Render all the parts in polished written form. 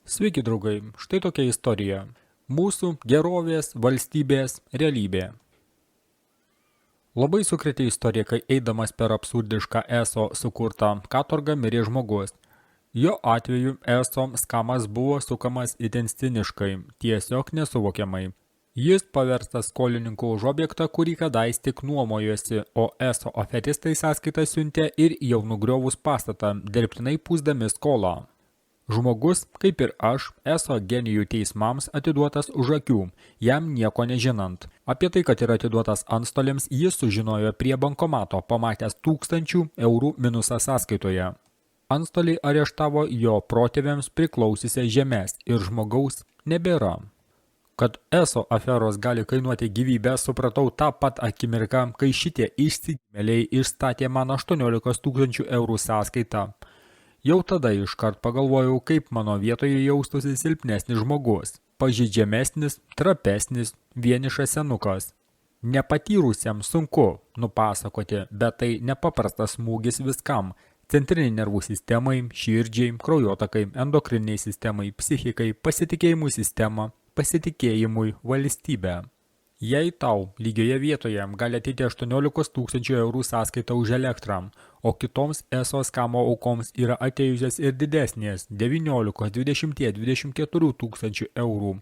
Sveiki draugai, štai tokia istorija. Mūsų gerovės valstybės realybė. Labai sukrėtė istorija, kai eidamas per absurdišką ESO sukurtą katorgą mirė žmogus. Jo atveju ESO skamas buvo sukamas itin ciniškai, tiesiog nesuvokiamai. Jis paverstas skolininku už objektą, kurį kadais tik nuomojosi, o ESO aferistai sąskaitą siuntė ir jau nugriovus pastatą, dirbtinai pūsdami skolą. Žmogus, kaip ir aš, ESO genijų teismams atiduotas už akių, jam nieko nežinant. Apie tai, kad yra atiduotas antstoliams, jis sužinojo prie bankomato, pamatęs 1000 eurų minusą sąskaitoje. Antstoliai areštavo jo protėviams priklausysią žemės ir žmogaus nebėra. Kad ESO aferos gali kainuoti gyvybę, supratau tą pat akimirką, kai šitie išsigimėliai išstatė man 18 000 eurų sąskaitą. Jau tada iškart pagalvojau, kaip mano vietoje jaustųsi silpnesnis žmogus, pažeidžiamesnis, trapesnis, vienišas senukas. Nepatyrusiam sunku nupasakoti, bet tai nepaprastas smūgis viskam – centriniai nervų sistemai, širdžiai, kraujotakai, endokriniai sistemai, psichikai, pasitikėjimui sistema, pasitikėjimui valstybę. Jei tau lygioje vietoje gali ateiti 18 000 eurų sąskaita už elektrą, o kitoms ESO skamo aukoms yra atėjusios ir didesnės 19, 20, 24 000 eurų,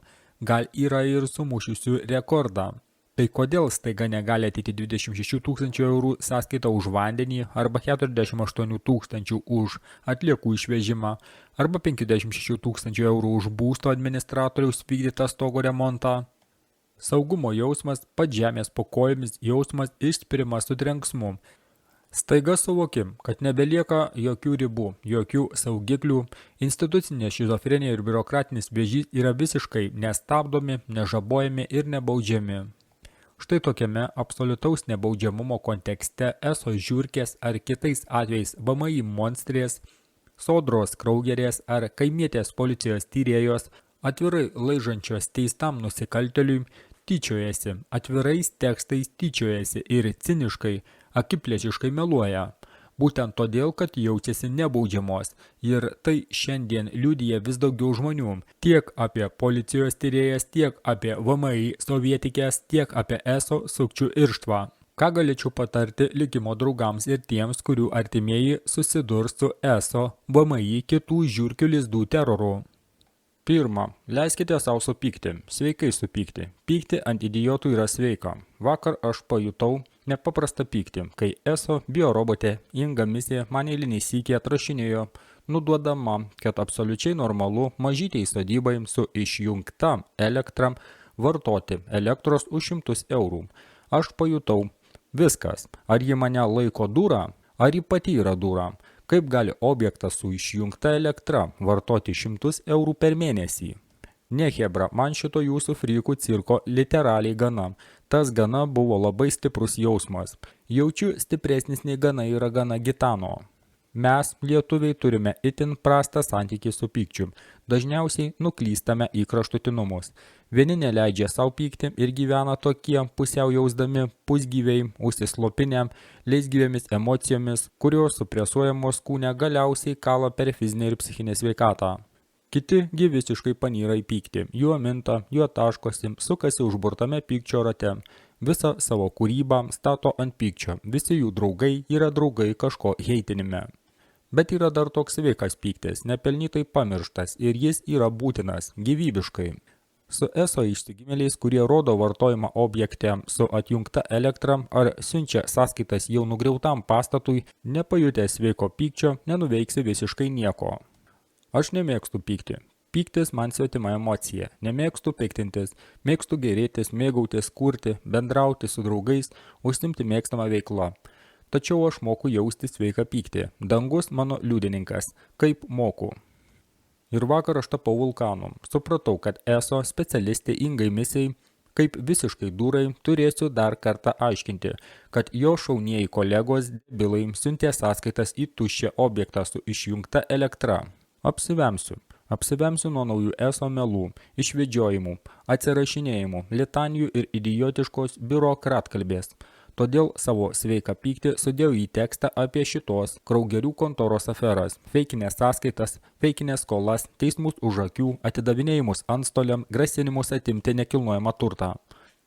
gal yra ir sumušusių rekordą. Tai kodėl staiga negali ateiti 26 000 eurų sąskaita už vandenį arba 48 000 už atliekų išvežimą arba 56 000 eurų už būsto administratoriaus vykdytą stogo remontą? Saugumo jausmas, pat žemės po kojomis jausmas išspirimas su trenksmu. Staiga suvokim, kad nebelieka jokių ribų, jokių saugiklių, institucinė šizofrenija ir biurokratinis vėžys yra visiškai nestabdomi, nežabojami ir nebaudžiami. Štai tokiame absoliutaus nebaudžiamumo kontekste ESO žiurkės ar kitais atvejais VMI monstrės, sodros kraugerės ar kaimietės policijos tyrėjos atvirai laižančios teistam nusikaltėliui tyčiojasi, atvirais tekstais tyčiojasi ir ciniškai, akiplėšiškai meluoja. Būtent todėl, kad jaučiasi nebaudžiamos. Ir tai šiandien liudija vis daugiau žmonių. Tiek apie policijos tyrėjas, tiek apie VMI sovietikės, tiek apie ESO sukčių irštvą. Ką galėčiau patarti likimo draugams ir tiems, kurių artimieji susidurs su ESO, VMI kitų žiurkių lizdų teroru? Pirma, leiskite savo supykti, sveikai supykti. Pykti ant idiotų yra sveika. Vakar aš pajutau nepaprastą pyktį, kai ESO biorobotė Inga Misė man eilinį sykį atrašinėjo, nuduodama, kad absoliučiai normalu mažytei sodybai su išjungta elektra vartoti elektros už 100 eurų. Aš pajutau, viskas, ar ji mane laiko durą, ar ji pati yra durą. Kaip gali objektas su išjungta elektra vartoti 100 eurų per mėnesį? Ne hebra, man šito jūsų frykų cirko literaliai gana. Tas gana buvo labai stiprus jausmas. Jaučiu stipresnis nei gana yra gana gitano. Mes, lietuviai, turime itin prastą santykį su pykčiu. Dažniausiai nuklystame į kraštutinumus. Vieni neleidžia savo pykti ir gyvena tokie pusiau jausdami pusgyviai, užsislopinę, leisgyvėmis emocijomis, kurios supresuojamos kūne galiausiai kala per fizinę ir psichinę sveikatą. Kiti gi visiškai panyra į pyktį, juo minta, juo taškosi, sukasi užburtame pykčio rate. Visą savo kūrybą stato ant pykčio, visi jų draugai yra draugai kažko heitinime. Bet yra dar toks sveikas pyktis, nepelnytai pamirštas ir jis yra būtinas, gyvybiškai. Su ESO išsigimėliais, kurie rodo vartojimą objekte su atjungta elektra ar siunčia sąskaitas jau nugriautam pastatui, nepajutęs sveiko pykčio, nenuveiksi visiškai nieko. Aš nemėgstu pykti. Pyktis man svetima emocija. Nemėgstu piktintis, mėgstu gerėtis, mėgautis, kurti, bendrauti su draugais, užsimti mėgstamą veiklą. Tačiau aš moku jausti sveiką pyktį. Dangus mano liudininkas. Kaip moku. Ir vakar aš tapau vulkanu. Supratau, kad ESO specialistė Ingai Misei, kaip visiškai dūrai, turėsiu dar kartą aiškinti, kad jo šaunieji kolegos debilai siuntė sąskaitas į tuščią objektą su išjungta elektra. Apsivemsiu nuo naujų ESO melų, išvedžiojimų, atsirašinėjimų, litanijų ir idiotiškos biurokratkalbės. Todėl savo sveiką pyktį sudėjau į tekstą apie šitos Kraugerių kontoros aferas, feikinės sąskaitas, feikinės skolas, teismus už akių, atidavinėjimus antstoliam, grasinimus atimti nekilnojamą turtą.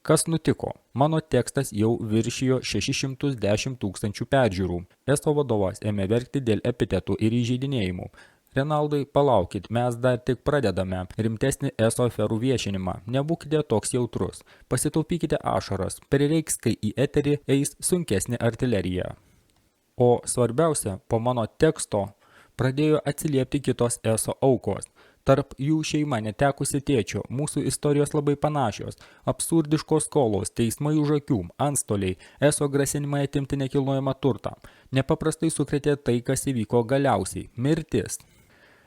Kas nutiko? Mano tekstas jau viršijo 610 000 peržiūrų. ESO vadovas ėmė verkti dėl epitetų ir įžeidinėjimų. Renaldai, palaukit, mes dar tik pradedame rimtesnį ESO aferų viešinimą. Nebūkite toks jautrus. Pasitaupykite ašaras. Prireiks, kai į eterį eis sunkesnė artilerija. O svarbiausia, po mano teksto pradėjo atsiliepti kitos ESO aukos. Tarp jų šeima netekusi tėčio, mūsų istorijos labai panašios, absurdiškos skolos, teismai už akių, antstoliai, ESO grasinimai atimti nekilnojamą turtą. Nepaprastai sukrėtė tai, kas įvyko galiausiai – mirtis.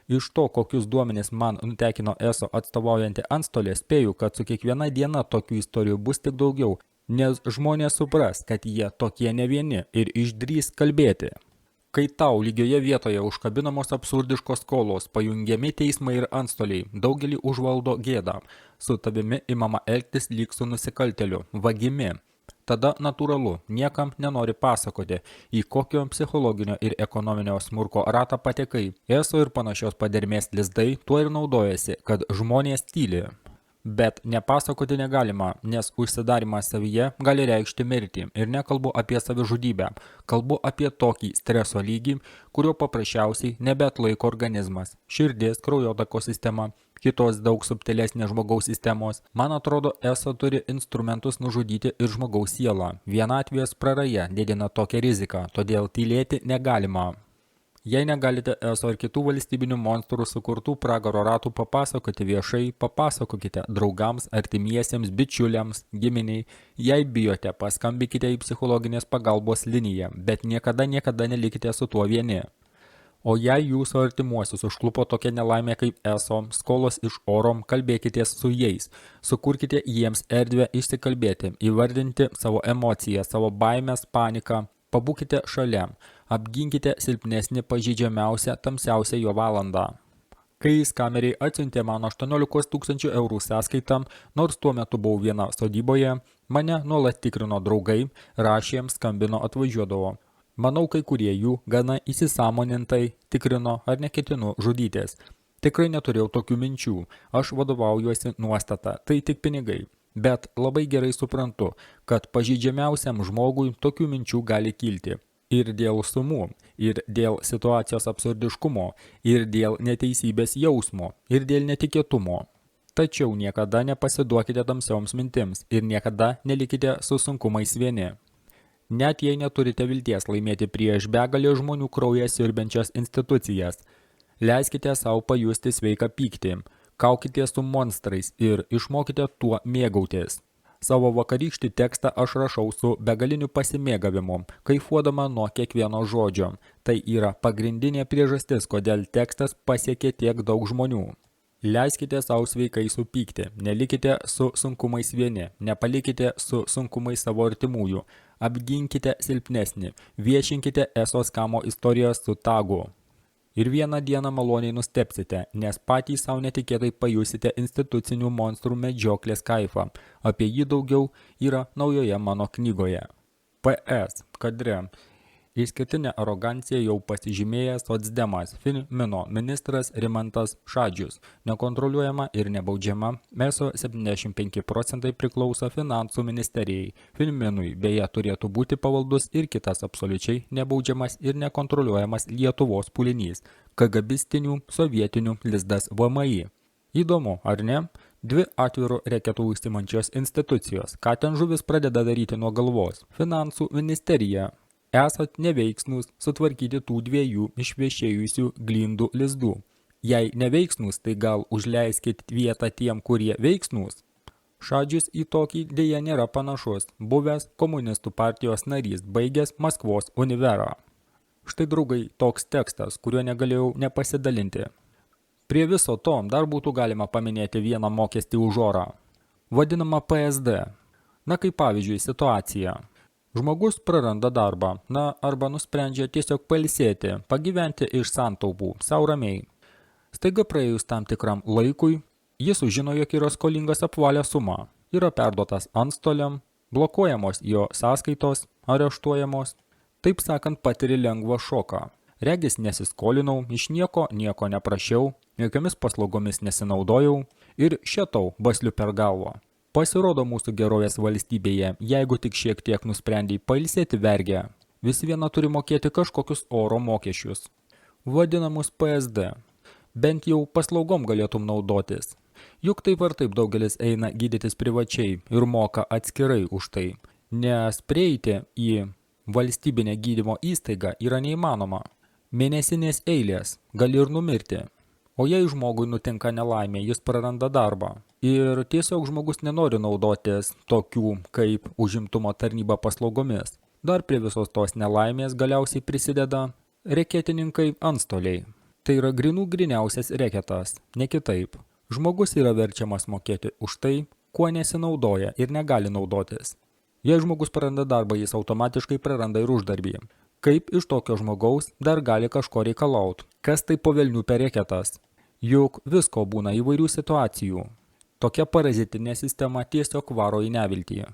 Iš to, kokius duomenis man nutekino ESO atstovaujanti antstolė, spėju, kad su kiekviena diena tokių istorijų bus tik daugiau, nes žmonės supras, kad jie tokie ne vieni ir išdrįs kalbėti. Kai tau lygioje vietoje užkabinamos absurdiškos skolos, pajungiami teismai ir antstoliai, daugelį užvaldo gėda, su tavimi imama elgtis lyg su nusikalteliu, vagimi. Tada natūralu, niekam nenori pasakoti, į kokio psichologinio ir ekonominio smurko ratą patekai. ESO ir panašios padermės lizdai tuo ir naudojasi, kad žmonės tyli. Bet nepasakoti negalima, nes užsidarimas savyje gali reikšti mirtį ir nekalbu apie savižudybę, kalbu apie tokį streso lygį, kurio paprasčiausiai nebeatlaiko organizmas, širdis, kraujotakos sistema, kitos daug subtilesnės žmogaus sistemos. Man atrodo, ESO turi instrumentus nužudyti ir žmogaus sielą. Vienatvės praraja didina tokią riziką, todėl tylėti negalima. Jei negalite ESO ir kitų valstybinių monstrų sukurtų pragaro ratų papasakoti viešai, papasakokite draugams, artimiesiems, bičiuliams, giminiai. Jei bijote, paskambykite į psichologinės pagalbos liniją, bet niekada nelikite su tuo vieni. O jei jūsų artimuosius užklupo tokia nelaimė kaip ESO, skolos iš oro, kalbėkite su jais, sukurkite jiems erdvę išsikalbėti, įvardinti savo emociją, savo baimės, paniką. Pabūkite šalia, apginkite silpnesnį pažeidžiamiausią, tamsiausią jo valandą. Kai skameriai atsiuntė man 18 000 eurų sąskaitą, nors tuo metu buvau viena sodyboje, mane nuolat tikrino draugai, rašė, skambino, atvažiuodavo. Manau, kai kurie jų gana įsisąmonintai tikrino, ar neketinu žudytis. Tikrai neturėjau tokių minčių, aš vadovaujuosi nuostata, tai tik pinigai. Bet labai gerai suprantu, kad pažeidžiamiausiam žmogui tokių minčių gali kilti. Ir dėl sumų, ir dėl situacijos absurdiškumo, ir dėl neteisybės jausmo, ir dėl netikėtumo. Tačiau niekada nepasiduokite tamsioms mintims ir niekada nelikite su sunkumais vieni. Net jei neturite vilties laimėti prieš begalę žmonių kraują siurbiančias institucijas, leiskite savo pajusti sveiką pyktį. Kaukite su monstrais ir išmokite tuo mėgautis. Savo vakarykštį tekstą aš rašau su begaliniu pasimėgavimu, kaifuodama nuo kiekvieno žodžio. Tai yra pagrindinė priežastis, kodėl tekstas pasiekė tiek daug žmonių. Leiskite savo sveikai supykti, nelikite su sunkumais vieni, nepalikite su sunkumais savo artimųjų, apginkite silpnesnį, viešinkite ESO skamo istorijas su tagu. Ir vieną dieną maloniai nustebsite, nes patys savo netikėtai pajusite institucinių monstrų medžioklės kaifą. Apie jį daugiau yra naujoje mano knygoje. PS. Kadre. Išskirtinė arogancija jau pasižymėjęs socdemas Finmino ministras Rimantas Šadžius. Nekontroliuojama ir nebaudžiama, ESO 75% priklauso finansų ministerijai. Finminui beje turėtų būti pavaldus ir kitas absoliučiai nebaudžiamas ir nekontroliuojamas Lietuvos pulinys – kagabistinių sovietinių lizdas VMI. Įdomu, ar ne? Dvi atvirų reketų užsimančios institucijos. Ką ten žuvis pradeda daryti nuo galvos? Finansų ministerija. Esat neveiksnūs sutvarkyti tų dviejų išvešėjusių glindų lizdų. Jei neveiksnūs, tai gal užleiskit vietą tiem, kurie veiksnūs? Šadžius į tokį dėja nėra panašus, buvęs komunistų partijos narys, baigęs Maskvos univerą. Štai, draugai, toks tekstas, kuriuo negalėjau nepasidalinti. Prie viso to dar būtų galima paminėti vieną mokestį už orą, vadinamą PSD. Na, kaip pavyzdžiui, situacija. Žmogus praranda darbą, arba nusprendžia tiesiog pailsėti, pagyventi iš santaupų, sau ramiai. Staiga praėjus tam tikram laikui, jis sužino, jog yra skolingas apvalę sumą, yra perduotas antstoliam, Blokuojamos jo sąskaitos, areštuojamos. Taip sakant, patiri lengvą šoką. Regis nesiskolinau, iš nieko neprašiau, jokiamis paslaugomis nesinaudojau ir šėtau basliu per galvą. Pasirodo mūsų gerovės valstybėje, jeigu tik šiek tiek nusprendei pailsėti vergę, vis viena turi mokėti kažkokius oro mokesčius, vadinamus PSD. Bent jau paslaugom galėtum naudotis. Juk taip ar taip daugelis eina gydytis privačiai ir moka atskirai už tai, nes prieiti į valstybinę gydymo įstaigą yra neįmanoma. Mėnesinės eilės, gali ir numirti. O jei žmogui nutinka nelaimė, jis praranda darbą. Ir tiesiog žmogus nenori naudotis tokių kaip užimtumo tarnyba paslaugomis. Dar prie visos tos nelaimės galiausiai prisideda reketininkai antstoliai. Tai yra griniausias reketas, ne kitaip. Žmogus yra verčiamas mokėti už tai, kuo nesinaudoja ir negali naudotis. Jei žmogus praranda darbą, jis automatiškai praranda ir uždarbį. Kaip iš tokio žmogaus dar gali kažko reikalaut? Kas tai po velnių per reketas? Juk visko būna įvairių situacijų. Tokia parazitinė sistema tiesiog varo į neviltį.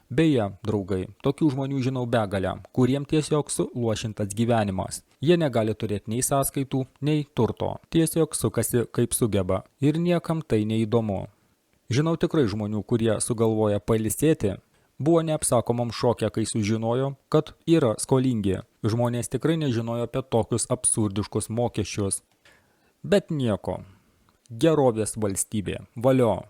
Beje, draugai, tokių žmonių žinau begalę, kuriem tiesiog suluošintas gyvenimas. Jie negali turėti nei sąskaitų, nei turto. Tiesiog sukasi kaip sugeba. Ir niekam tai neįdomu. Žinau tikrai žmonių, kurie sugalvoja pailsėti, buvo neapsakomam šoke, kai sužinojo, kad yra skolingi. Žmonės tikrai nežinojo apie tokius absurdiškus mokesčius. Bet nieko. Gerovės valstybė. Valio.